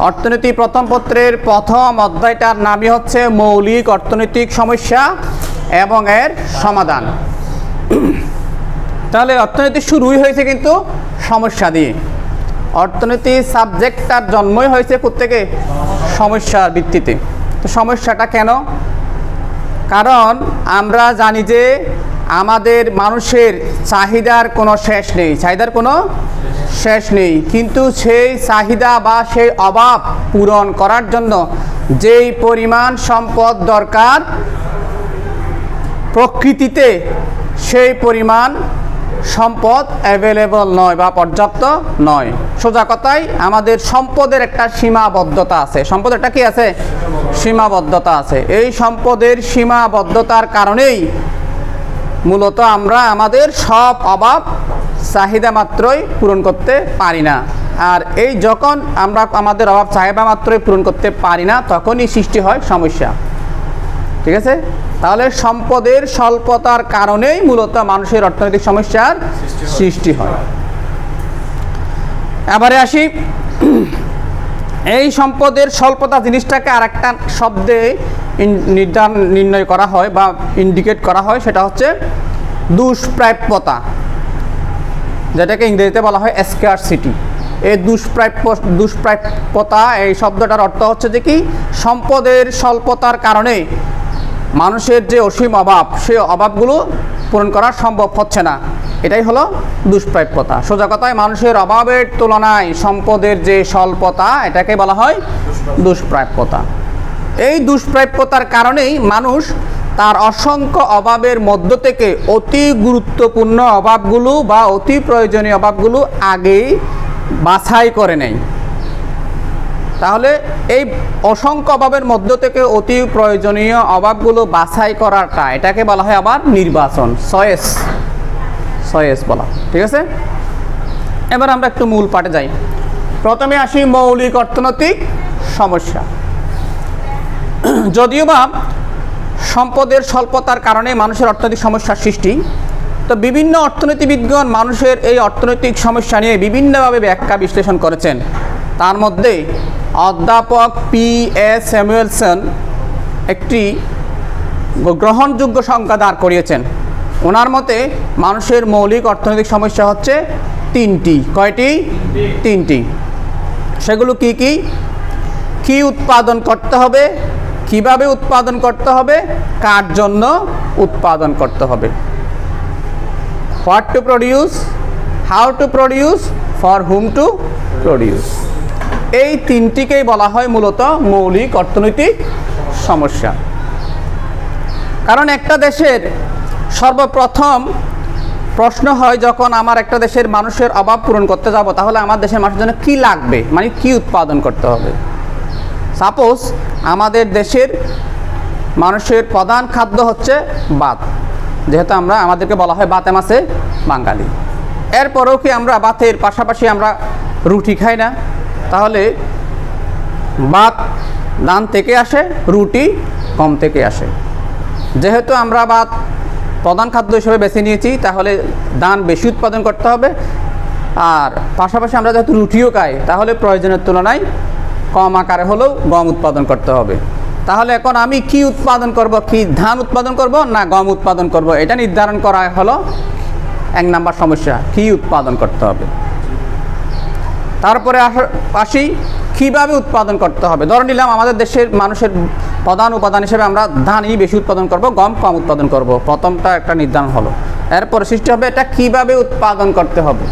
অর্থনীতি প্রথম পত্রের প্রথম অধ্যায়টার নামই হচ্ছে মৌলিক অর্থনৈতিক সমস্যা এবং এর সমাধান। তাহলে অর্থনীতি শুরুই হয়েছে কিন্তু সমস্যা দিয়ে। অর্থনীতি সাবজেক্টটার জন্মই হয়েছে কোত্থেকে? সমস্যার ভিত্তিতে। তো সমস্যাটা কেন? কারণ আমরা জানি যে আমাদের মানুষের চাহিদার কোনো শেষ নেই, চাহিদার কোনো শেষ নেই, কিন্তু সেই চাহিদা বা সেই অভাব পূরণ করার জন্য যেই পরিমাণ সম্পদ দরকার প্রকৃতিতে সেই পরিমাণ সম্পদ অ্যাভেলেবল নয় বা পর্যাপ্ত নয়। সোজা কথায় আমাদের সম্পদের একটা সীমাবদ্ধতা আছে। সম্পদের একটা কি আছে? সীমাবদ্ধতা আছে। এই সম্পদের সীমাবদ্ধতার কারণেই মূলত আমরা আমাদের সব অভাব চাহিদা মাত্রই পূরণ করতে পারি না। আর এই যখন আমরা আমাদের অভাব চাহিদা মাত্রই পূরণ করতে পারি না, তখনই সৃষ্টি হয় সমস্যা। ঠিক আছে? তাহলে সম্পদের স্বল্পতার কারণেই মূলত মানুষের অর্থনৈতিক সমস্যার সৃষ্টি হয়। এবারে আসি, এই সম্পদের স্বল্পতা জিনিসটাকে আর একটা শব্দে নির্ণয় করা হয় বা ইন্ডিকেট করা হয়, সেটা হচ্ছে দুষ্প্রাপ্যতা, যেটাকে ইংরেজিতে বলা হয় স্কারসিটি। এই দুষ্প্রাপ্যতা এই শব্দটার অর্থ হচ্ছে যে কি, সম্পদের স্বল্পতার কারণে মানুষের যে অসীম অভাব, সেই অভাবগুলো পূরণ করা সম্ভব হচ্ছে না। এটাই হলো দুষ্প্রাপ্যতা। সোজা কথায় মানুষের অভাবের তুলনায় সম্পদের যে স্বল্পতা, এটাকে বলা হয় দুষ্প্রাপ্যতা। এই দুষ্প্রাপ্যতার কারণেই মানুষ তার অসংখ্য অভাবের মধ্য থেকে অতি গুরুত্বপূর্ণ অভাবগুলো বা অতি প্রয়োজনীয় অভাবগুলো আগেই বাছাই করে নেয়। তাহলে এই অসংখ্য অভাবের মধ্য থেকে অতি প্রয়োজনীয় অভাবগুলো বাছাই করাটা, এটাকে বলা হয় আবার নির্বাচন, চয়েস বলা। ঠিক আছে? এবার আমরা একটু মূল পাঠে যাই। প্রথমে আসি মৌলিক অর্থনৈতিক সমস্যা। যদিও বা সম্পদের স্বল্পতার কারণে মানুষের অর্থনৈতিক সমস্যার সৃষ্টি, তো বিভিন্ন অর্থনীতিবিদগণ মানুষের এই অর্থনৈতিক সমস্যা নিয়ে বিভিন্নভাবে ব্যাখ্যা বিশ্লেষণ করেছেন। তার মধ্যে অধ্যাপক P.S. স্যামুয়েলসন একটি গ্রহণযোগ্য সংখ্যা দাঁড় করিয়েছেন। ওনার মতে মানুষের মৌলিক অর্থনৈতিক সমস্যা হচ্ছে তিনটি। কয়টি? তিনটি। সেগুলো কি কি? কি উৎপাদন করতে হবে, কিভাবে উৎপাদন করতে হবে, কার জন্য উৎপাদন করতে হবে। What to produce, how to produce, for hmm to produce. এই তিনটিকেই বলা হয় মূলত মৌলিক অর্থনৈতিক সমস্যা। কারণ একটা দেশের সর্বপ্রথম প্রশ্ন হয়, যখন আমার একটা দেশের মানুষের অভাব পূরণ করতে যাব, তাহলে আমার দেশের মানুষের জন্য কি লাগবে, মানে কি উৎপাদন করতে হবে। সাপোজ আমাদের দেশের মানুষের প্রধান খাদ্য হচ্ছে ভাত, যেহেতু আমাদেরকে বলা হয় ভাতে মাছে বাঙালি। এরপরেও কি আমরা ভাতের পাশাপাশি আমরা রুটি খাই না? তাহলে ভাত ধান থেকে আসে, রুটি গম থেকে আসে। যেহেতু আমরা ভাত প্রধান খাদ্য হিসেবে বেছে নিয়েছি, তাহলে ধান বেশি উৎপাদন করতে হবে। আর পাশাপাশি আমরা যেহেতু রুটিও খাই, তাহলে প্রয়োজনের তুলনায় কম আকারে হলেও গম উৎপাদন করতে হবে। তাহলে এখন আমি কি উৎপাদন করব, কি ধান উৎপাদন করব না গম উৎপাদন করব, এটা নির্ধারণ করা হলো এক নাম্বার সমস্যা, কি উৎপাদন করতে হবে। তারপরে আসি কীভাবে উৎপাদন করতে হবে। ধরে নিলাম আমাদের দেশের মানুষের প্রধান উপাদান হিসেবে আমরা ধানই বেশি উৎপাদন করব, গম কম উৎপাদন করব। প্রথমটা একটা নির্ধারণ হলো। এরপরে সৃষ্টি হবে এটা কিভাবে উৎপাদন করতে হবে।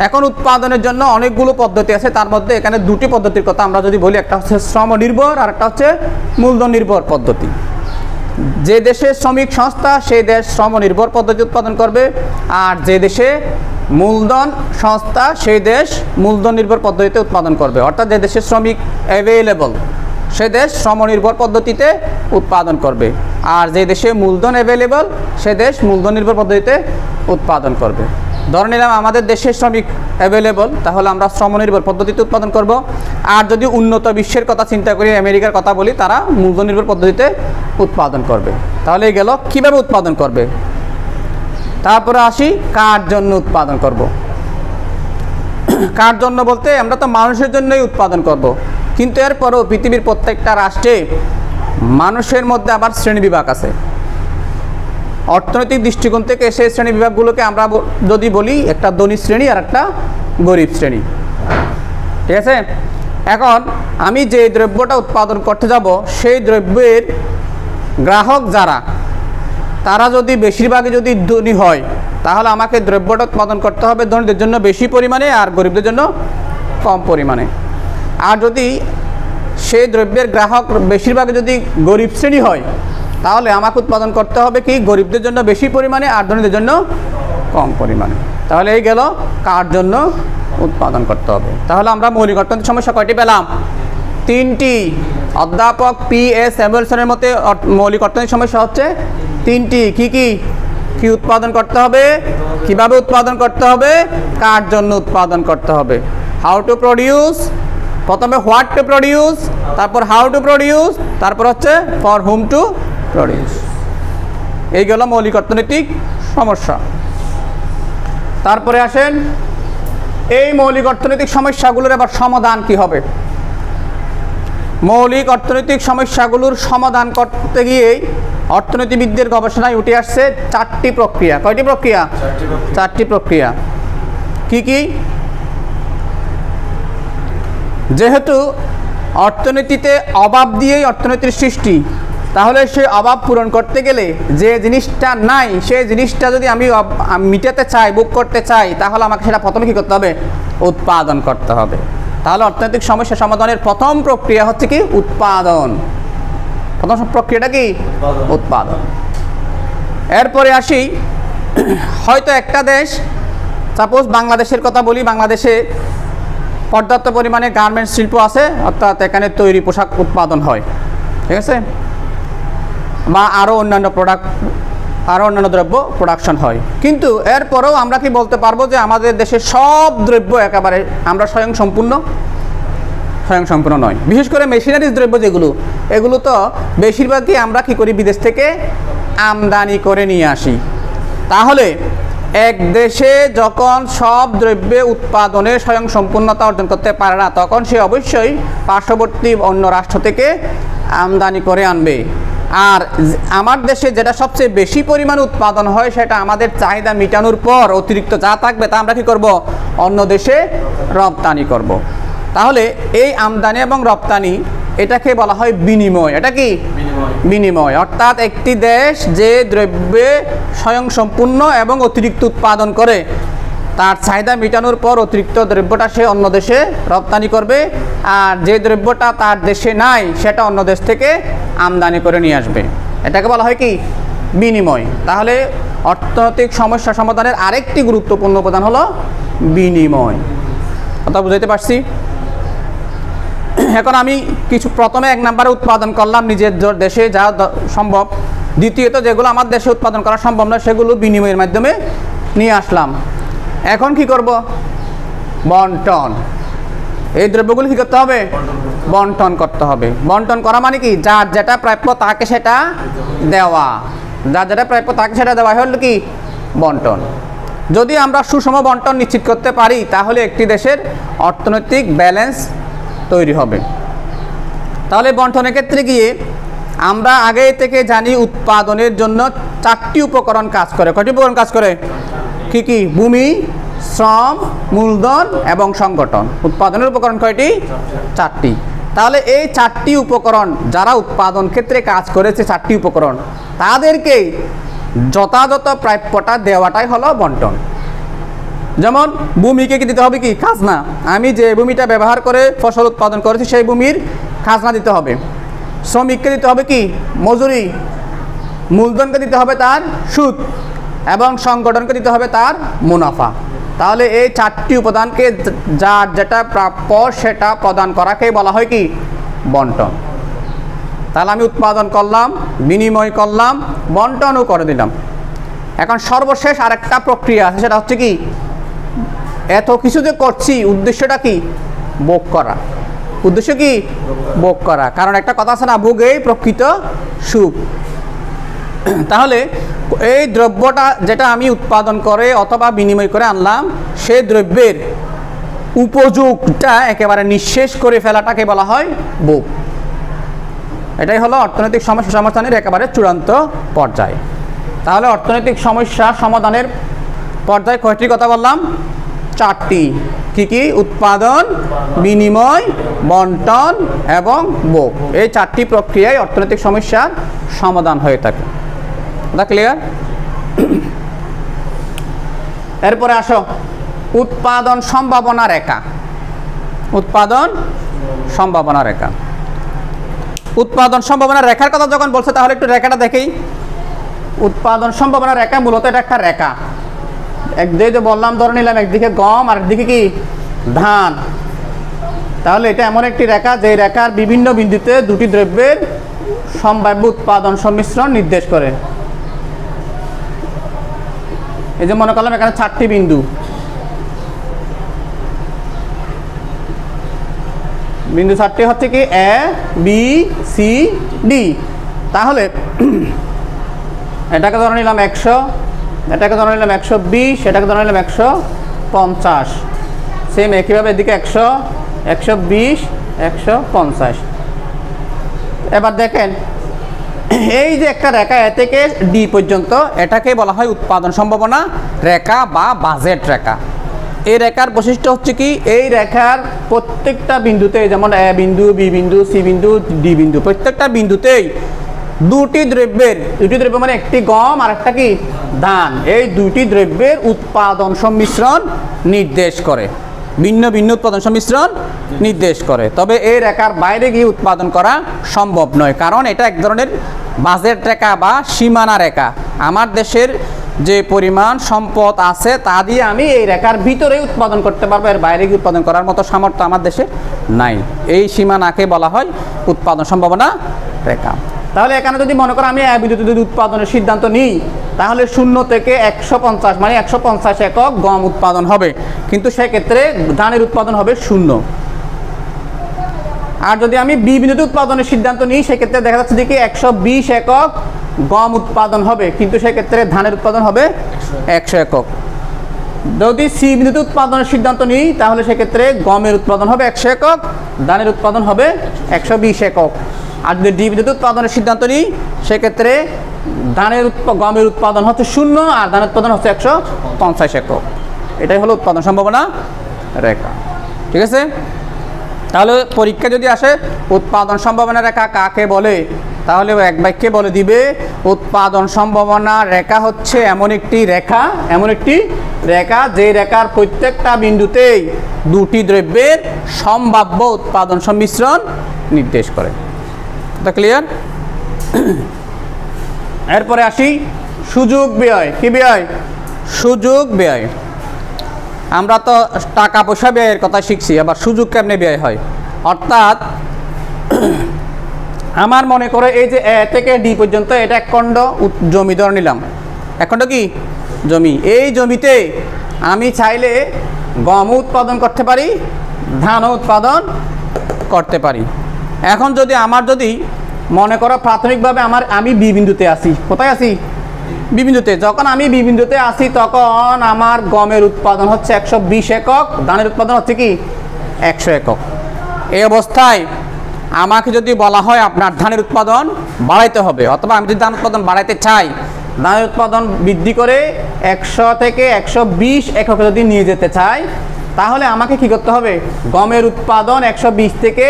এখন উৎপাদনের জন্য অনেকগুলো পদ্ধতি আছে, তার মধ্যে এখানে দুটি পদ্ধতির কথা আমরা যদি বলি, একটা হচ্ছে শ্রম নির্ভর আর একটা হচ্ছে মূলধন নির্ভর পদ্ধতি। যে দেশে শ্রমিক সংস্থা, সেই দেশ শ্রম নির্ভর পদ্ধতি উৎপাদন করবে, আর যে দেশে মূলধন সংস্থা, সেই দেশ মূলধন নির্ভর পদ্ধতিতে উৎপাদন করবে। অর্থাৎ যে দেশে শ্রমিক অ্যাভেলেবল, সে দেশ শ্রম নির্ভর পদ্ধতিতে উৎপাদন করবে, আর যে দেশে মূলধন অ্যাভেলেবল, সে দেশ মূলধন নির্ভর পদ্ধতিতে উৎপাদন করবে। ধরে নিলাম আমাদের দেশে শ্রমিক অ্যাভেলেবল, তাহলে আমরা শ্রম নির্ভর পদ্ধতিতে উৎপাদন করব। আর যদি উন্নত বিশ্বের কথা চিন্তা করি, আমেরিকার কথা বলি, তারা মূলধন নির্ভর পদ্ধতিতে উৎপাদন করবে। তাহলে এই গেল কীভাবে উৎপাদন করবে। তারপরে আসি কার জন্য উৎপাদন করব। কার জন্য বলতে আমরা তো মানুষের জন্যই উৎপাদন করব, কিন্তু এরপরও পৃথিবীর প্রত্যেকটা রাষ্ট্রে মানুষের মধ্যে আবার শ্রেণীবিভাগ আছে। অর্থনৈতিক দৃষ্টিকোণ থেকে সেই শ্রেণী বিভাগগুলোকে আমরা যদি বলি একটা ধনী শ্রেণী আর একটা গরিব শ্রেণী, ঠিক আছে। এখন আমি যে দ্রব্যটা উৎপাদন করতে যাব সেই দ্রব্যের গ্রাহক যারা, তারা যদি বেশিরভাগই যদি ধনী হয় তাহলে আমাকে দ্রব্যটা উৎপাদন করতে হবে ধনীদের জন্য বেশি পরিমাণে আর গরিবদের জন্য কম পরিমাণে। আর যদি সেই দ্রব্যের গ্রাহক বেশিরভাগই যদি গরিব শ্রেণী হয় তাহলে আমাকে উৎপাদন করতে হবে কি গরিবদের জন্য বেশি পরিমাণে আর ধনীদের জন্য কম পরিমাণে। তাহলে এই গেল কার জন্য উৎপাদন করতে হবে। তাহলে আমরা মৌলিক অর্থনৈতিক সমস্যা কয়টি পেলাম? 3টি। অধ্যাপক P.A. স্যামুয়েলসনের মতে মৌলিক অর্থনৈতিক সমস্যা হচ্ছে 3টি। কি কি? কি উৎপাদন করতে হবে, কিভাবে উৎপাদন করতে হবে, কার জন্য উৎপাদন করতে হবে। হাউ টু প্রডিউস, প্রথমে হোয়াট টু প্রডিউস, তারপর হাউ টু প্রডিউস, তারপর হচ্ছে ফর হুম টু প্রডিউস। এই গেল মৌলিক অর্থনৈতিক সমস্যা। তারপরে আসেন এই মৌলিক অর্থনৈতিক সমস্যাগুলোর আবার সমাধান কি হবে। মৌলিক অর্থনৈতিক সমস্যাগুলোর সমাধান করতে গিয়েই অর্থনীতিবিদদের গবেষণায় উঠে আসছে 4টি প্রক্রিয়া। কয়টি প্রক্রিয়া? 4টি প্রক্রিয়া। কি কি? যেহেতু অর্থনীতিতে অভাব দিয়েই অর্থনীতির সৃষ্টি, তাহলে সেই অভাব পূরণ করতে গেলে যে জিনিসটা নাই সেই জিনিসটা যদি আমি মিটাতে চাই, বুক করতে চাই, তাহলে আমাকে সেটা প্রথমে কী করতে হবে? উৎপাদন করতে হবে। তাহলে অর্থনৈতিক সমস্যা সমাধানের প্রথম প্রক্রিয়া হচ্ছে কি? উৎপাদন। প্রথম প্রক্রিয়াটা কি? উৎপাদন। এরপরে আসি, হয়তো একটা দেশ, সাপোজ বাংলাদেশের কথা বলি, বাংলাদেশে পর্যাপ্ত পরিমাণে গার্মেন্টস শিল্প আছে, অর্থাৎ এখানে তৈরি পোশাক উৎপাদন হয়, ঠিক আছে, বা আরও অন্যান্য দ্রব্য প্রোডাকশন হয়। কিন্তু এরপরেও আমরা কি বলতে পারবো যে আমাদের দেশের সব দ্রব্য একেবারে আমরা স্বয়ংসম্পূর্ণ নয়। বিশেষ করে মেশিনারিজ দ্রব্য যেগুলো, এগুলো তো বেশিরভাগই আমরা কি করি? বিদেশ থেকে আমদানি করে নিয়ে আসি। তাহলে এক দেশে যখন সব দ্রব্যে উৎপাদনে স্বয়ংসম্পূর্ণতা অর্জন করতে পারে না, তখন সে অবশ্যই পার্শ্ববর্তী অন্য রাষ্ট্র থেকে আমদানি করে আনবে। আর আমার দেশে যেটা সবচেয়ে বেশি পরিমাণ উৎপাদন হয় সেটা আমাদের চাহিদা মেটানোর পর অতিরিক্ত যা থাকবে তা আমরা কি করব? অন্য দেশে রপ্তানি করব। তাহলে এই আমদানি এবং রপ্তানি এটাকে বলা হয় বিনিময়। এটা কি? বিনিময়। অর্থাৎ একটি দেশ যে দ্রব্যে স্বয়ংসম্পূর্ণ এবং অতিরিক্ত উৎপাদন করে, তার চাহিদা মেটানোর পর অতিরিক্ত দ্রব্যটা সে অন্য দেশে রপ্তানি করবে, আর যে দ্রব্যটা তার দেশে নাই সেটা অন্য দেশ থেকে আমদানি করে নিয়ে আসবে। এটাকে বলা হয় কি? বিনিময়। তাহলে অর্থনৈতিক সমস্যা সমাধানের আরেকটি গুরুত্বপূর্ণ উপাদান হলো বিনিময়। কথা বুঝাইতে পারছি? এখন আমি কিছু প্রথমে 1 নম্বরে উৎপাদন করলাম নিজের দেশে যা সম্ভব, দ্বিতীয়ত যেগুলো আমার দেশে উৎপাদন করা সম্ভব নয় সেগুলো বিনিময়ের মাধ্যমে নিয়ে আসলাম। এখন কি করব? বন্টন। এই দ্রব্যগুলো কী করতে হবে? বন্টন করতে হবে। বন্টন করা মানে কি? যার যেটা প্রাপ্য তাকে সেটা দেওয়া। যার যেটা প্রাপ্য তাকে সেটা দেওয়া হলো কি? বন্টন। যদি আমরা সুষম বন্টন নিশ্চিত করতে পারি তাহলে একটি দেশের অর্থনৈতিক ব্যালেন্স তৈরি হবে। তাহলে বন্টনের ক্ষেত্রে গিয়ে আমরা আগে থেকে জানি উৎপাদনের জন্য 4টি উপকরণ কাজ করে। কয়টি উপকরণ কাজ করে? কি কি? ভূমি, শ্রম, মূলধন এবং সংগঠন। উৎপাদনের উপকরণ কয়টি? 4টি। তাহলে এই 4টি উপকরণ যারা উৎপাদন ক্ষেত্রে কাজ করেছে, 4টি উপকরণ, তাদেরকে যথাযথ প্রাপ্যটা দেওয়াটাই হলো বন্টন। যেমন ভূমিকে কি দিতে হবে? কি? খাজনা। আমি যে ভূমিটা ব্যবহার করে ফসল উৎপাদন করেছি সেই ভূমির খাজনা দিতে হবে। শ্রমিককে দিতে হবে কি? মজুরি। মূলধনকে দিতে হবে তার সুদ, এবং সংগঠনকে দিতে হবে তার মুনাফা। তাহলে এই 4টি উপাদানকে যার যেটা প্রাপ্য সেটা প্রদান করাকে বলা হয় কি? বন্টন। তাহলে আমি উৎপাদন করলাম, বিনিময় করলাম, বন্টনও করে দিলাম। এখন সর্বশেষ আরেকটা প্রক্রিয়া আছে, সেটা হচ্ছে কি? এত কিছু যে করছি উদ্দেশ্যটা কি? ভোগ করা। উদ্দেশ্য কি? ভোগ করা। কারণ একটা কথা আছে না, ভোগেই প্রকৃত সুখ। তাহলে এই দ্রব্যটা যেটা আমি উৎপাদন করে অথবা বিনিময় করে আনলাম, সেই দ্রব্যের উপযোগটা একেবারে নিঃশেষ করে ফেলাটাকে বলা হয় ভোগ। এটাই হলো অর্থনৈতিক সমস্যা সমাধানের একেবারে চূড়ান্ত পর্যায়। তাহলে অর্থনৈতিক সমস্যা সমাধানের পর্যায়ে কয়টির কথা বললাম? 4টি। কি কি? উৎপাদন, বিনিময়, বন্টন এবং ভোগ। এই 4টি প্রক্রিয়ায় অর্থনৈতিক সমস্যার সমাধান হয়ে থাকে। এটা ক্লিয়ার? এরপরে আসো উৎপাদন সম্ভাবনা রেখা। উৎপাদন সম্ভাবনা রেখা। উৎপাদন সম্ভাবনা রেখার কথা যখন বলছে তাহলে একটু রেখাটা দেখেই। উৎপাদন সম্ভাবনা রেখা মূলত এটা একটা রেখা। একদিকে যে বললাম ধরে নিলাম একদিকে গম আর একদিকে কি ধান। তাহলে এটা এমন একটি রেখা যে রেখার বিভিন্ন বিন্দুতে দুটি দ্রব্যের সম্ভাব্য উৎপাদন সম্মিশ্রণ নির্দেশ করে। এই যে মনে করলাম এখানে 4টি বিন্দু, বিন্দু 4টি হচ্ছে কি এ বি সি ডি। তাহলে এটাকে ধরে নিলাম 100, এটাকে ধরে নিলাম 120, এটাকে ধরে নিলাম 150। সেম একইভাবে এদিকে 100, 120, 150। এবার দেখেন এই যে একটা রেখা এ থেকে ডি পর্যন্ত, এটাকে বলা হয় উৎপাদন সম্ভাবনা রেখা বা বাজেট রেখা। এই রেখার বৈশিষ্ট্য হচ্ছে কি, এই রেখার প্রত্যেকটা বিন্দুতে, যেমন এ বিন্দু, বি বিন্দু, সি বিন্দু, ডি বিন্দু, প্রত্যেকটা বিন্দুতেই দুটি দ্রব্য মানে একটি গম আর একটা কি ধান, এই দুটি দ্রব্যের উৎপাদন সম্মিশ্রণ নির্দেশ করে, ভিন্ন ভিন্ন উৎপাদন সম্মিশ্রণ নির্দেশ করে। তবে এই রেখার বাইরে গিয়ে উৎপাদন করা সম্ভব নয়, কারণ এটা এক ধরনের বাজেট রেখা বা সীমানা রেখা। আমার দেশের যে পরিমাণ সম্পদ আছে তা দিয়ে আমি এই রেখার ভিতরেই উৎপাদন করতে পারবো, এর বাইরে গিয়ে উৎপাদন করার মতো সামর্থ্য আমার দেশে নাই। এই সীমানাকে বলা হয় উৎপাদন সম্ভাবনা রেখা। তাহলে এখানে যদি মনে করো আমি বিদ্যুৎ যদি উৎপাদনের সিদ্ধান্ত নিই, তাহলে 0 থেকে 150 মানে 150 একক গম উৎপাদন হবে, কিন্তু সেক্ষেত্রে ধানের উৎপাদন হবে 0। আর যদি আমি বি বিদ্যুৎ উৎপাদনের সিদ্ধান্ত নিই, সেক্ষেত্রে দেখা যাচ্ছে দেখি 120 একক গম উৎপাদন হবে, কিন্তু সেক্ষেত্রে ধানের উৎপাদন হবে 100 একক। যদি সি বিদ্যুৎ উৎপাদনের সিদ্ধান্ত নিই, তাহলে সেক্ষেত্রে গমের উৎপাদন হবে 100 একক, ধানের উৎপাদন হবে 120 একক। আর যদি ডি বিদ্যুৎ উৎপাদনের সিদ্ধান্ত নিই, সেক্ষেত্রে গমের উৎপাদন হচ্ছে 0 আর ধানের উৎপাদন হচ্ছে 150 একক। এটাই হলো উৎপাদন সম্ভাবনা রেখা। ঠিক আছে? তাহলে পরীক্ষা যদি আসে উৎপাদন সম্ভাবনা রেখা কাকে বলে, তাহলে এক বাক্যে বলে দিবে উৎপাদন সম্ভাবনা রেখা হচ্ছে এমন একটি রেখা যে রেখার প্রত্যেকটা বিন্দুতেই দুটি দ্রব্যের সম্ভাব্য উৎপাদন সম্মিশ্রণ নির্দেশ করে। এটা ক্লিয়ার? এরপরে আসি সুযোগ ব্যয়। কি ব্যয়? সুযোগ ব্যয়। আমরা তো টাকা পয়সা ব্যয়ের কথা শিখছি, আবার সুযোগ কেমনে ব্যয় হয়। অর্থাৎ আমার মনে করে এই যে এ থেকে ডি পর্যন্ত এটা 1 খণ্ড জমি ধরে নিলাম, 1 খণ্ড কি জমি। এই জমিতে আমি চাইলে গম উৎপাদন করতে পারি, ধানও উৎপাদন করতে পারি। এখন যদি মনে করো প্রাথমিকভাবে আমি বি বিন্দুতে আসি। কোথায় আসি? বি বিন্দুতে। যখন আমি বি বিন্দুতে আসি তখন আমার গমের উৎপাদন হচ্ছে 120 একক, ধানের উৎপাদন হচ্ছে কি 100 একক। এই অবস্থায় আমাকে যদি বলা হয় আপনার ধানের উৎপাদন বাড়াইতে হবে, অথবা আমি যদি ধান উৎপাদন বাড়াইতে চাই, ধানের উৎপাদন বৃদ্ধি করে 100 থেকে 120 এককে যদি নিয়ে যেতে চাই, তাহলে আমাকে কি করতে হবে? গমের উৎপাদন 120 থেকে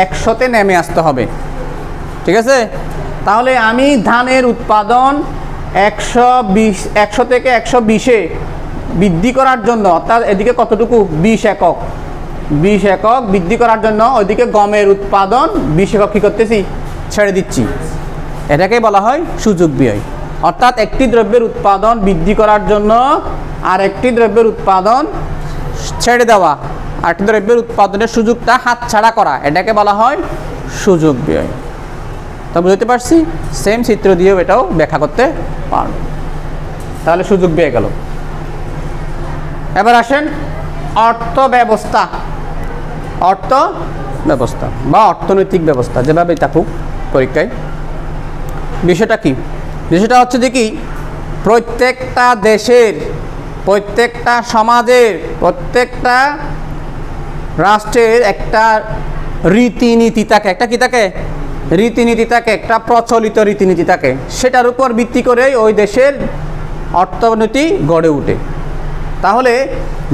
100-তে নেমে আসতে হবে। ঠিক আছে? তাহলে আমি ধানের উৎপাদন 100 থেকে 120-এ বৃদ্ধি করার জন্য, অর্থাৎ এদিকে কতটুকু 20 একক বৃদ্ধি করার জন্য ওইদিকে গমের উৎপাদন 20 একক কী করতেছি? ছেড়ে দিচ্ছি। এটাকেই বলা হয় সুযোগ ব্যয়। অর্থাৎ একটি দ্রব্যের উৎপাদন বৃদ্ধি করার জন্য আর একটি দ্রব্যের উৎপাদন ছেড়ে দেওয়া, আরেকটি দ্রব্যের উৎপাদনের সুযোগটা হাতছাড়া করা, এটাকে বলা হয় সুযোগ ব্যয়। তা বুঝতে পারছি? সেম চিত্র দিয়েও এটাও ব্যাখ্যা করতে পারব। তাহলে সুযোগ ব্যয় গেল। এবার আসেন অর্থ ব্যবস্থা বা অর্থনৈতিক ব্যবস্থা, যেভাবেই থাকুক পরীক্ষায়। বিষয়টা কি? বিষয়টা হচ্ছে যে কি, প্রত্যেকটা দেশের, প্রত্যেকটা সমাজের, প্রত্যেকটা রাষ্ট্রের একটা রীতিনীতি থাকে, একটা কি থাকে, রীতিনীতি থাকে, একটা প্রচলিত রীতিনীতি থাকে, সেটার উপর ভিত্তি করেই ওই দেশের অর্থনীতি গড়ে ওঠে। তাহলে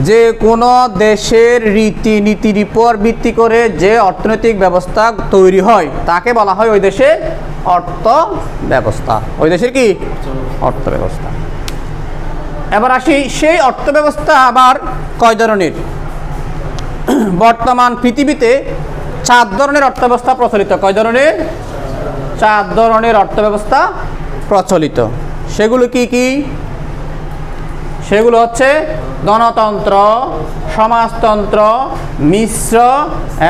যে কোনো দেশের রীতিনীতির উপর ভিত্তি করে যে অর্থনৈতিক ব্যবস্থা তৈরি হয় তাকে বলা হয় ওই দেশের অর্থ ব্যবস্থা। ওই দেশের কি অর্থ ব্যবস্থা। এবার আসি, সেই অর্থ ব্যবস্থা আবার কয় ধরনের? বর্তমান পৃথিবীতে 4 ধরনের অর্থ ব্যবস্থা প্রচলিত। কয় ধরনের? 4 ধরনের অর্থ ব্যবস্থা প্রচলিত। সেগুলো কি কি? সেগুলো হচ্ছে গণতন্ত্র, সমাজতন্ত্র, মিশ্র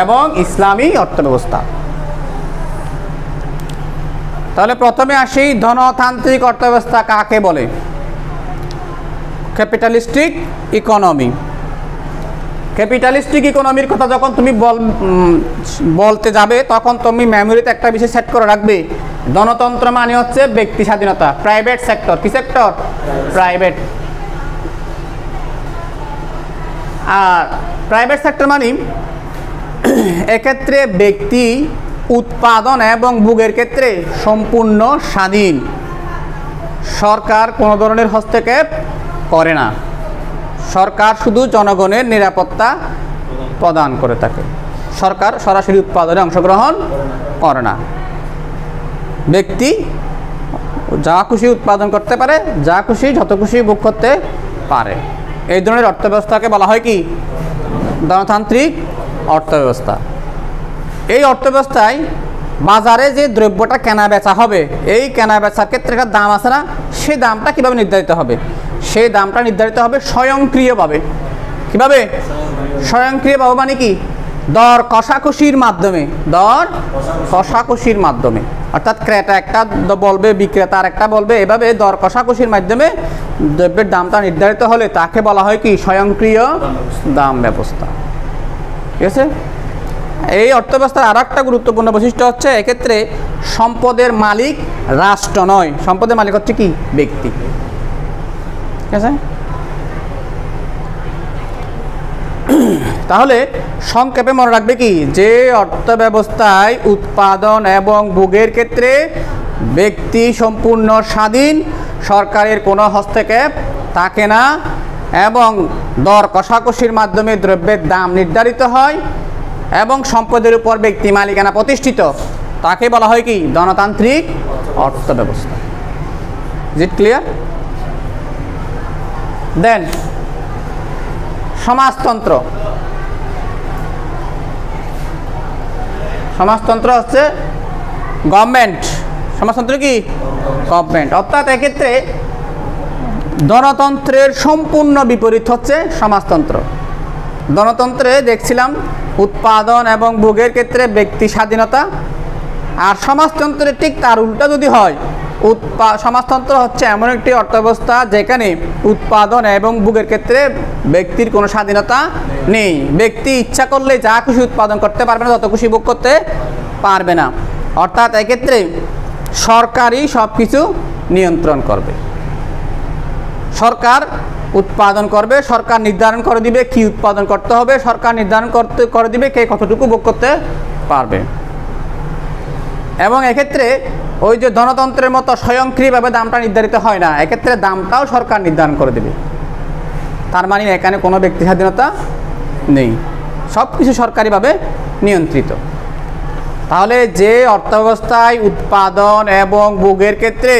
এবং ইসলামী অর্থব্যবস্থা। তাহলে প্রথমে আসি, ধনতান্ত্রিক অর্থব্যবস্থা কাকে বলে? Capitalistic economy. ক্যাপিটালিস্টিক ইকোনমির কথা যখন তুমি বলতে যাবে তখন তুমি মেমোরিতে একটা বিষয় সেট করে রাখবে। গণতন্ত্র মানে হচ্ছে ব্যক্তি স্বাধীনতা, প্রাইভেট সেক্টর। কি সেক্টর? প্রাইভেট। আর প্রাইভেট সেক্টর মানে এক্ষেত্রে ব্যক্তি উৎপাদন এবং ভোগের ক্ষেত্রে সম্পূর্ণ স্বাধীন, সরকার কোনো ধরনের হস্তক্ষেপ করে না, সরকার শুধু জনগণের নিরাপত্তা প্রদান করে থাকে, সরকার সরাসরি উৎপাদনে অংশগ্রহণ করে না। ব্যক্তি যা খুশি উৎপাদন করতে পারে, যা খুশি যত খুশি ভোগ করতে পারে। এই ধরনের অর্থব্যবস্থাকে বলা হয় কি? গণতান্ত্রিক অর্থব্যবস্থা। এই অর্থব্যবস্থায় বাজারে যে দ্রব্যটা কেনা বেচা হবে, এই কেনা বেচার ক্ষেত্রে একটা দাম আছে না, সেই দামটা কিভাবে নির্ধারিত হবে? সেই দামটা নির্ধারিত হবে স্বয়ংক্রিয়ভাবে। কিভাবে? স্বয়ংক্রিয়ভাবে মানে কি? দর কষাকষির মাধ্যমে। দর কষাকষির মাধ্যমে, অর্থাৎ ক্রেতা একটা বলবে, বিক্রেতা আর একটা বলবে, এভাবে দর কষাকষির মাধ্যমে দ্রব্যের দামটা নির্ধারিত হলে তাকে বলা হয় কি? স্বয়ংক্রিয় দাম ব্যবস্থা। ঠিক আছে? এই অর্থব্যবস্থার আর একটা গুরুত্বপূর্ণ বৈশিষ্ট্য হচ্ছে, এক্ষেত্রে সম্পদের মালিক রাষ্ট্র নয়, সম্পদের মালিক হচ্ছে কি? ব্যক্তি। ঠিক আছে? তাহলে সংক্ষেপে মনে রাখবে কি, যে অর্থব্যবস্থায় উৎপাদন এবং ভোগের ক্ষেত্রে ব্যক্তি সম্পূর্ণ স্বাধীন, সরকারের কোনো হস্তক্ষেপ থাকে না এবং দর কষাকষির মাধ্যমে দ্রব্যের দাম নির্ধারিত হয় এবং সম্পদের উপর ব্যক্তি মালিকানা প্রতিষ্ঠিত, তাকে বলা হয় কি? গণতান্ত্রিক অর্থব্যবস্থা। Is it clear? দেন সমাজতন্ত্র। সমাজতন্ত্র হচ্ছে গভর্নমেন্ট। সমাজতন্ত্র কি? গভর্নমেন্ট। অর্থাৎ এক্ষেত্রে গণতন্ত্রের সম্পূর্ণ বিপরীত হচ্ছে সমাজতন্ত্র। গণতন্ত্রে দেখছিলাম উৎপাদন এবং ভোগের ক্ষেত্রে ব্যক্তি স্বাধীনতা, আর সমাজতন্ত্রে ঠিক তার উল্টা যদি হয়, সমাজতন্ত্র হচ্ছে এমন একটি অর্থব্যবস্থা যেখানে উৎপাদন এবং ভোগের ক্ষেত্রে ব্যক্তির কোনো স্বাধীনতা নেই। ব্যক্তি ইচ্ছা করলে যা খুশি উৎপাদন করতে পারবে না, যত খুশি ভোগ করতে পারবে না। অর্থাৎ এক্ষেত্রে সরকারই সব কিছু নিয়ন্ত্রণ করবে। সরকার উৎপাদন করবে, সরকার নির্ধারণ করে দিবে কি উৎপাদন করতে হবে, সরকার নির্ধারণ করে দিবে কে কতটুকু ভোগ করতে পারবে। এবং এক্ষেত্রে ওই যে ধনতন্ত্রের মতো স্বয়ংক্রিয়ভাবে দামটা নির্ধারিত হয় না, এক্ষেত্রে দামটাও সরকার নির্ধারণ করে দেবে। তার মানে এখানে কোনো ব্যক্তি স্বাধীনতা নেই, সব কিছু সরকারিভাবে নিয়ন্ত্রিত। তাহলে যে অর্থব্যবস্থায় উৎপাদন এবং ভোগের ক্ষেত্রে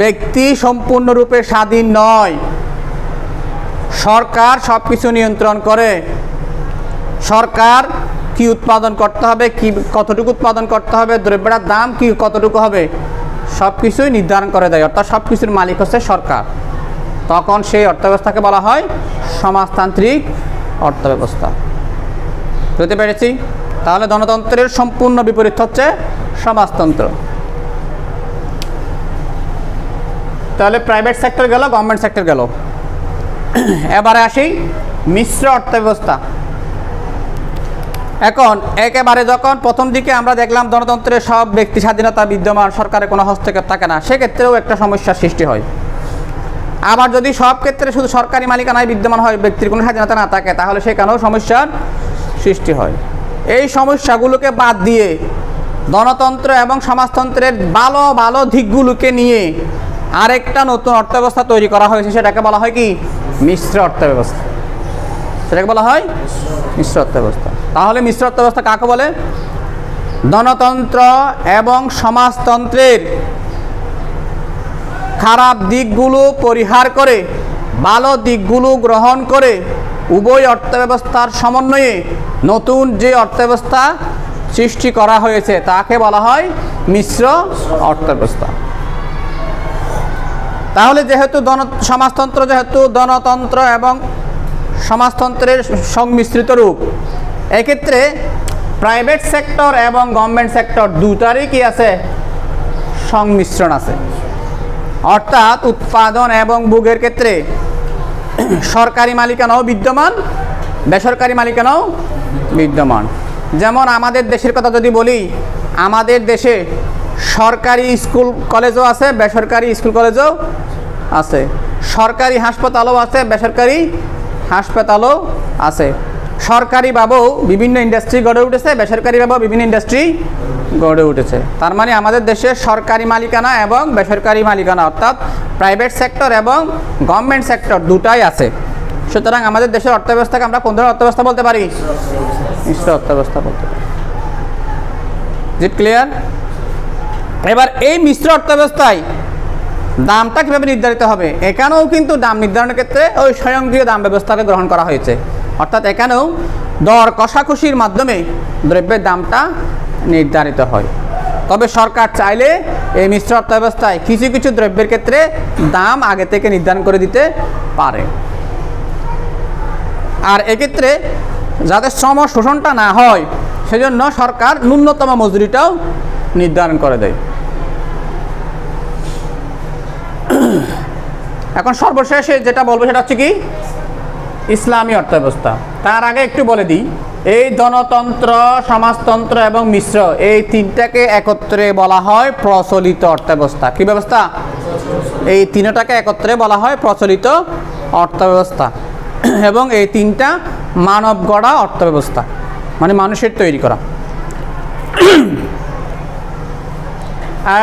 ব্যক্তি সম্পূর্ণরূপে স্বাধীন নয়, সরকার সব কিছু নিয়ন্ত্রণ করে, সরকার কি উৎপাদন করতে হবে, কি কতটুকু উৎপাদন করতে হবে, দ্রব্যটার দাম কি কতটুকু হবে, সব কিছুই নির্ধারণ করে দেয়, অর্থাৎ সব কিছুর মালিক হচ্ছে সরকার, তখন সেই অর্থব্যবস্থাকে বলা হয় সমাজতান্ত্রিক অর্থব্যবস্থা। বুঝতে পেরেছি? তাহলে গণতন্ত্রের সম্পূর্ণ বিপরীত হচ্ছে সমাজতন্ত্র। তাহলে প্রাইভেট সেক্টর গেল, গভর্নমেন্ট সেক্টর গেল। এবারে আসি মিশ্র অর্থব্যবস্থা। এখন একেবারে যখন প্রথম দিকে আমরা দেখলাম গণতন্ত্রের সব ব্যক্তি স্বাধীনতা বিদ্যমান, সরকারের কোনো হস্তক্ষেপ থাকে না, সেক্ষেত্রেও একটা সমস্যার সৃষ্টি হয়। আবার যদি সব ক্ষেত্রে শুধু সরকারি মালিকানায় বিদ্যমান হয়, ব্যক্তির কোনো স্বাধীনতা না থাকে, তাহলে সেখানেও সমস্যার সৃষ্টি হয়। এই সমস্যাগুলোকে বাদ দিয়ে গণতন্ত্র এবং সমাজতন্ত্রের ভালো ভালো দিকগুলোকে নিয়ে আরেকটা নতুন অর্থব্যবস্থা তৈরি করা হয়েছে, সেটাকে বলা হয় কি মিশ্র অর্থব্যবস্থা। সেটাকে বলা হয় মিশ্র অর্থব্যবস্থা। তাহলে মিশ্র অর্থব্যবস্থা কাকে বলে? গণতন্ত্র এবং সমাজতন্ত্রের খারাপ দিকগুলো পরিহার করে ভালো দিকগুলো গ্রহণ করে উভয় অর্থব্যবস্থার সমন্বয়ে নতুন যে অর্থব্যবস্থা সৃষ্টি করা হয়েছে তাকে বলা হয় মিশ্র অর্থব্যবস্থা। তাহলে যেহেতু সমাজতন্ত্র যেহেতু গণতন্ত্র এবং সমাজতন্ত্রের সংমিশ্রিত রূপ, এক্ষেত্রে প্রাইভেট সেক্টর এবং গভর্নমেন্ট সেক্টর দুটারই কি আছে? সংমিশ্রণ আছে। অর্থাৎ উৎপাদন এবং ভোগের ক্ষেত্রে সরকারি মালিকানাও বিদ্যমান, বেসরকারি মালিকানাও বিদ্যমান। যেমন আমাদের দেশের কথা যদি বলি, আমাদের দেশে সরকারি স্কুল কলেজও আছে, বেসরকারি স্কুল কলেজও আছে, সরকারি হাসপাতালও আছে, বেসরকারি হাসপাতালও আছে। সরকারিভাবেও বিভিন্ন ইন্ডাস্ট্রি গড়ে উঠেছে, বেসরকারিভাবেও বিভিন্ন ইন্ডাস্ট্রি গড়ে উঠেছে। তার মানে আমাদের দেশে সরকারি মালিকানা এবং বেসরকারি মালিকানা অর্থাৎ প্রাইভেট সেক্টর এবং গভর্নমেন্ট সেক্টর দুটাই আছে। সুতরাং আমাদের দেশের অর্থব্যবস্থাকে আমরা কোন ধরনের অর্থব্যবস্থা বলতে পারি? মিশ্র অর্থব্যবস্থা বলতে পারি। Is it clear? এবার এই মিশ্র অর্থব্যবস্থায় দামটা কীভাবে নির্ধারিত হবে? এখানেও কিন্তু দাম নির্ধারণের ক্ষেত্রে ওই স্বয়ংক্রিয় দাম ব্যবস্থাকে গ্রহণ করা হয়েছে। অর্থাৎ এখানেও দর কষাকষির মাধ্যমে দ্রব্যের দামটা নির্ধারিত হয়। তবে সরকার চাইলে এই মিশ্র অর্থব্যবস্থায় কিছু কিছু দ্রব্যের ক্ষেত্রে দাম আগে থেকে নির্ধারণ করে দিতে পারে। আর এক্ষেত্রে যাতে শ্রম শোষণটা না হয় সেজন্য সরকার ন্যূনতম মজুরিটাও নির্ধারণ করে দেয়। এখন সর্বশেষে যেটা বলবো সেটা হচ্ছে কি ইসলামী অর্থব্যবস্থা। তার আগে একটু বলে দিই, এই গণতন্ত্র, সমাজতন্ত্র এবং মিশ্র এই তিনটাকে একত্রে বলা হয় প্রচলিত অর্থব্যবস্থা। কি ব্যবস্থা? এই তিনটাকে একত্রে বলা হয় প্রচলিত অর্থব্যবস্থা। এবং এই তিনটা মানব গড়া অর্থব্যবস্থা, মানে মানুষের তৈরি করা।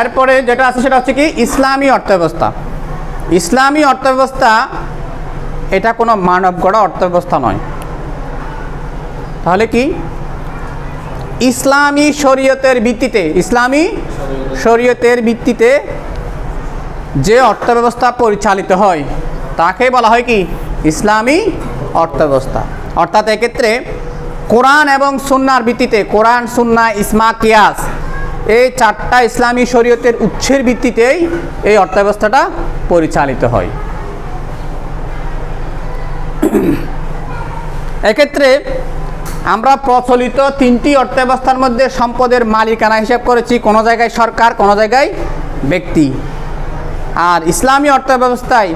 এরপরে যেটা আছে সেটা হচ্ছে কি ইসলামী অর্থব্যবস্থা। ইসলামী অর্থব্যবস্থা এটা কোনো মানব গড়া অর্থব্যবস্থা নয়। তাহলে কি? ইসলামী শরীয়তের ভিত্তিতে, ইসলামী শরীয়তের ভিত্তিতে যে অর্থব্যবস্থা পরিচালিত হয় তাকে বলা হয় কি ইসলামী অর্থব্যবস্থা। অর্থাৎ এক্ষেত্রে কোরআন এবং সুন্নাহর ভিত্তিতে, কোরআন, সুন্নাহ, ইজমা, কিয়াস এই চারটা ইসলামী শরীয়তের উৎসের ভিত্তিতেই এই অর্থব্যবস্থাটা পরিচালিত হয়। এক্ষেত্রে আমরা প্রচলিত তিনটি অর্থব্যবস্থার মধ্যে সম্পদের মালিকানা হিসাব করেছি, কোনো জায়গায় সরকার, কোনো জায়গায় ব্যক্তি। আর ইসলামী অর্থব্যবস্থায়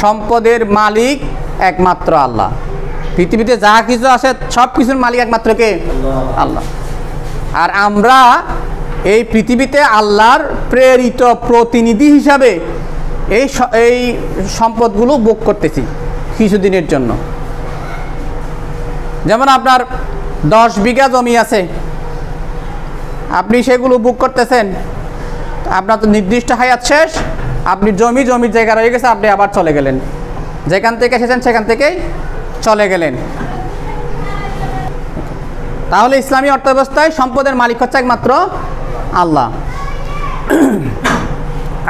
সম্পদের মালিক একমাত্র আল্লাহ। পৃথিবীতে যা কিছু আছে সব কিছুর মালিক একমাত্র কে? আল্লাহ। আর আমরা এই পৃথিবীতে আল্লাহর প্রেরিত প্রতিনিধি হিসাবে এই সম্পদগুলো ভোগ করতেছি কিছুদিনের জন্য। যেমন আপনার 10 বিঘা জমি আছে, আপনি সেগুলো বুক করতেছেন, আপনার তো নির্দিষ্ট হায়াত শেষ, আপনি জমির জায়গা রয়ে গেছে, আপনি আবার চলে গেলেন, যেখান থেকে এসেছেন সেখান থেকেই চলে গেলেন। তাহলে ইসলামী অর্থব্যবস্থায় সম্পদের মালিক হচ্ছে একমাত্র আল্লাহ।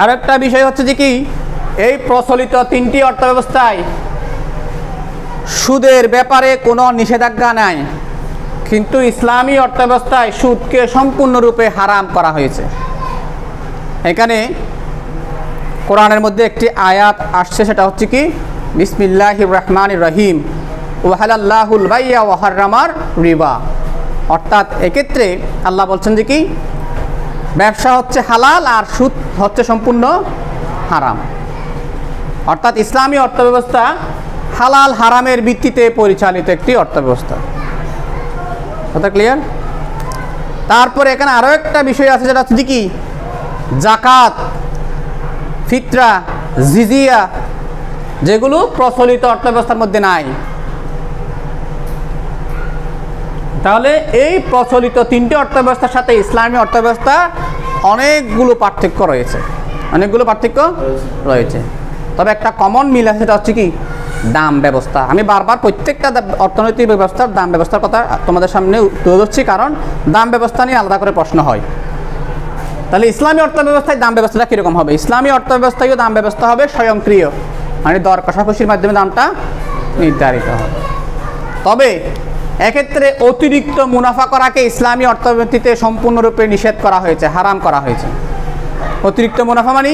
আর একটা বিষয় হচ্ছে যে কি এই প্রচলিত তিনটি অর্থব্যবস্থায় সুদের ব্যাপারে কোনো নিষেধাজ্ঞা নাই, কিন্তু ইসলামী অর্থব্যবস্থায় সুদকে সম্পূর্ণরূপে হারাম করা হয়েছে। এখানে কোরআনের মধ্যে একটি আয়াত আসছে, সেটা হচ্ছে কি বিসমিল্লাহির রহমানির রহিম ওয়াহালাল্লাহুল বাইয়া ওয়া হাররামার রিবা। অর্থাৎ এক্ষেত্রে আল্লাহ বলছেন যে কি ব্যবসা হচ্ছে হালাল আর সুদ হচ্ছে সম্পূর্ণ হারাম। অর্থাৎ ইসলামী অর্থব্যবস্থা হালাল হারামের ভিত্তিতে পরিচালিত একটি অর্থব্যবস্থা। কথা ক্লিয়ার? তারপরে এখানে আরও একটা বিষয় আছে, যেটা হচ্ছে কি জাকাত, ফিতরা, জিজিয়া যেগুলো প্রচলিত অর্থব্যবস্থার মধ্যে নাই। তাহলে এই প্রচলিত তিনটি অর্থব্যবস্থার সাথে ইসলামী অর্থব্যবস্থা অনেকগুলো পার্থক্য রয়েছে, অনেকগুলো পার্থক্য রয়েছে। তবে একটা কমন মিল আছে, সেটা হচ্ছে কি দাম ব্যবস্থা। আমি বারবার প্রত্যেকটা অর্থনৈতিক ব্যবস্থার দাম ব্যবস্থার কথা তোমাদের সামনে তুলে ধরছি, কারণ দাম ব্যবস্থা নিয়ে আলাদা করে প্রশ্ন হয়। তাহলে ইসলামী অর্থব্যবস্থায় দাম ব্যবস্থাটা কীরকম হবে? ইসলামী অর্থব্যবস্থায়ও দাম ব্যবস্থা হবে স্বয়ংক্রিয়, মানে দর কষাকষির মাধ্যমে দামটা নির্ধারিত হবে। তবে এক্ষেত্রে অতিরিক্ত মুনাফা করাকে ইসলামী অর্থনীতিতে সম্পূর্ণরূপে নিষেধ করা হয়েছে, হারাম করা হয়েছে। অতিরিক্ত মুনাফা মানে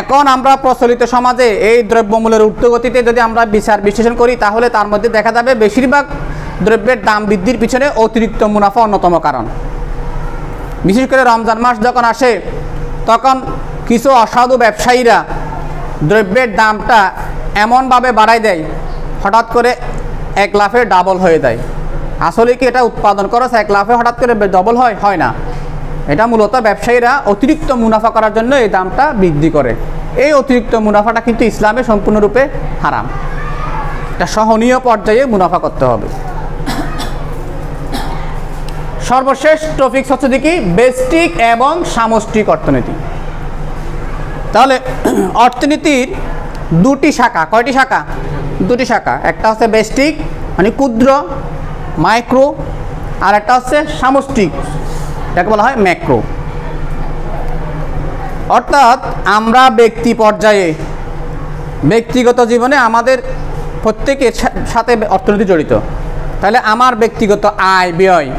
এখন আমরা প্রচলিত সমাজে এই দ্রব্যমূল্যের ঊর্ধ্বগতিতে যদি আমরা বিচার বিশ্লেষণ করি, তাহলে তার মধ্যে দেখা যাবে বেশিরভাগ দ্রব্যের দাম বৃদ্ধির পিছনে অতিরিক্ত মুনাফা অন্যতম কারণ। বিশেষ করে রমজান মাস যখন আসে, তখন কিছু অসাধু ব্যবসায়ীরা দ্রব্যের দামটা এমনভাবে বাড়ায় দেয়, হঠাৎ করে এক লাফে ডাবল হয়ে যায়। আসলে কি এটা উৎপাদন খরচ এক লাফে হঠাৎ করে ডবল হয় না। এটা মূলত ব্যবসায়ীরা অতিরিক্ত মুনাফা করার জন্য এই দামটা বৃদ্ধি করে। এই অতিরিক্ত মুনাফাটা কিন্তু ইসলামে সম্পূর্ণরূপে হারাম। এটা সহনীয় পর্যায়ে মুনাফা করতে হবে। সর্বশেষ টপিকস হচ্ছে দেখি ব্যষ্টিক এবং সামষ্টিক অর্থনীতি। তাহলে অর্থনীতির দুটি শাখা, কয়টি শাখা? দুটি শাখা। একটা হচ্ছে ব্যষ্টিক মানে ক্ষুদ্র মাইক্রো, আর একটা হচ্ছে সামষ্টিক, এটাকে বলা হয় ম্যাক্রো। অর্থাৎ আমরা ব্যক্তি পর্যায়ে ব্যক্তিগত জীবনে আমাদের প্রত্যেকের সাথে অর্থনীতি জড়িত। তাহলে আমার ব্যক্তিগত আয় ব্যয়,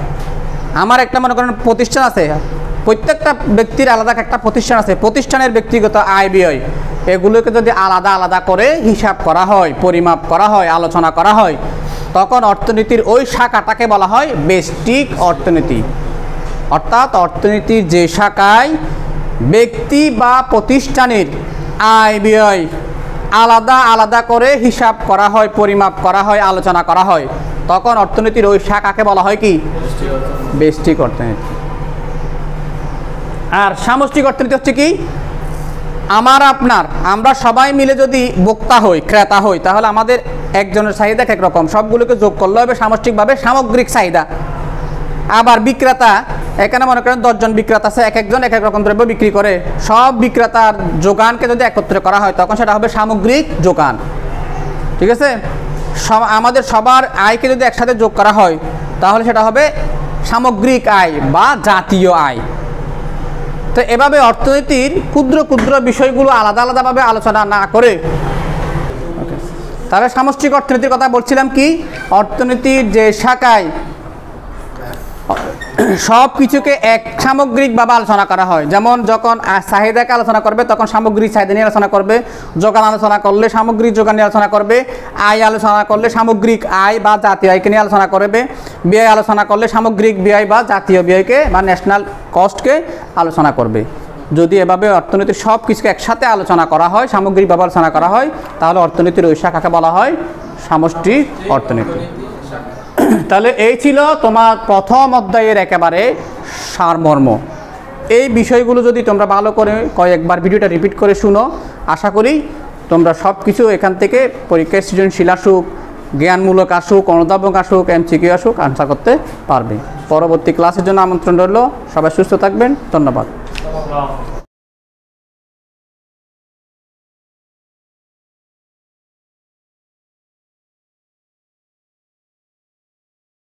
আমার একটা মনে করেন প্রতিষ্ঠান আছে, প্রত্যেকটা ব্যক্তির আলাদা একটা প্রতিষ্ঠান আছে, প্রতিষ্ঠানের ব্যক্তিগত আয় ব্যয় এগুলোকে যদি আলাদা আলাদা করে হিসাব করা হয়, পরিমাপ করা হয়, আলোচনা করা হয়, তখন অর্থনীতির ওই শাখাটাকে বলা হয় ব্যষ্টিক অর্থনীতি। অর্থাৎ অর্থনীতির যে শাখায় ব্যক্তি বা প্রতিষ্ঠানের আয় ব্যয় আলাদা আলাদা করে হিসাব করা হয়, পরিমাপ করা হয়, আলোচনা করা হয়, তখন অর্থনীতির ওই শাখাকে বলা হয় কি? ব্যষ্টিক অর্থনীতি। আর সামষ্টিক অর্থনীতি হচ্ছে কি? আমরা সবাই মিলে যদি ভোক্তা হই, ক্রেতা হই, তাহলে আমাদের একজনের চাহিদা এক রকম, সবগুলোকে যোগ করলে হবে সামষ্টিকভাবে সামগ্রিক চাহিদা। আবার বিক্রেতা, এখানে মনে করেন 10 জন বিক্রেতা আছে, এক একজন এক এক রকম দ্রব্য বিক্রি করে, সব বিক্রেতার যোগানকে যদি একত্র করা হয়, তখন সেটা হবে সামগ্রিক যোগান। ঠিক আছে? আমাদের সবার আয়কে যদি একসাথে যোগ করা হয়, তাহলে সেটা হবে সামগ্রিক আয় বা জাতীয় আয়। তো এভাবে অর্থনীতির ক্ষুদ্র ক্ষুদ্র বিষয়গুলো আলাদা আলাদাভাবে আলোচনা না করে, তবে সামষ্টিক অর্থনীতির কথা বলছিলাম কি? অর্থনীতির যে শাখায় সব কিছুকে এক সামগ্রিকভাবে আলোচনা করা হয়, যেমন যখন চাহিদাকে আলোচনা করবে তখন সামগ্রিক চাহিদা নিয়ে আলোচনা করবে, যোগান আলোচনা করলে সামগ্রিক যোগান নিয়ে আলোচনা করবে, আয় আলোচনা করলে সামগ্রিক আয় বা জাতীয় আয়কে নিয়ে আলোচনা করবে, ব্যয় আলোচনা করলে সামগ্রিক ব্যয় বা জাতীয় ব্যয়কে বা ন্যাশনাল কস্টকে আলোচনা করবে। যদি এভাবে অর্থনীতির সব কিছুকে একসাথে আলোচনা করা হয়, সামগ্রিকভাবে আলোচনা করা হয়, তাহলে অর্থনীতির ওই শাখাকে বলা হয় সামষ্টিক অর্থনীতি। তাহলে এই ছিল তোমার প্রথম অধ্যায়ের একেবারে সারমর্ম। এই বিষয়গুলো যদি তোমরা ভালো করে কয়েকবার ভিডিওটা রিপিট করে শুনো, আশা করি তোমরা সব কিছু এখান থেকে পরীক্ষায় সৃজনশীল আসুক, জ্ঞানমূলক আসুক, অনুধাবক আসুক, এমসিকিউ আসুক, আনসার করতে পারবে। পরবর্তী ক্লাসের জন্য আমন্ত্রণ রইল। সবাই সুস্থ থাকবেন। ধন্যবাদ।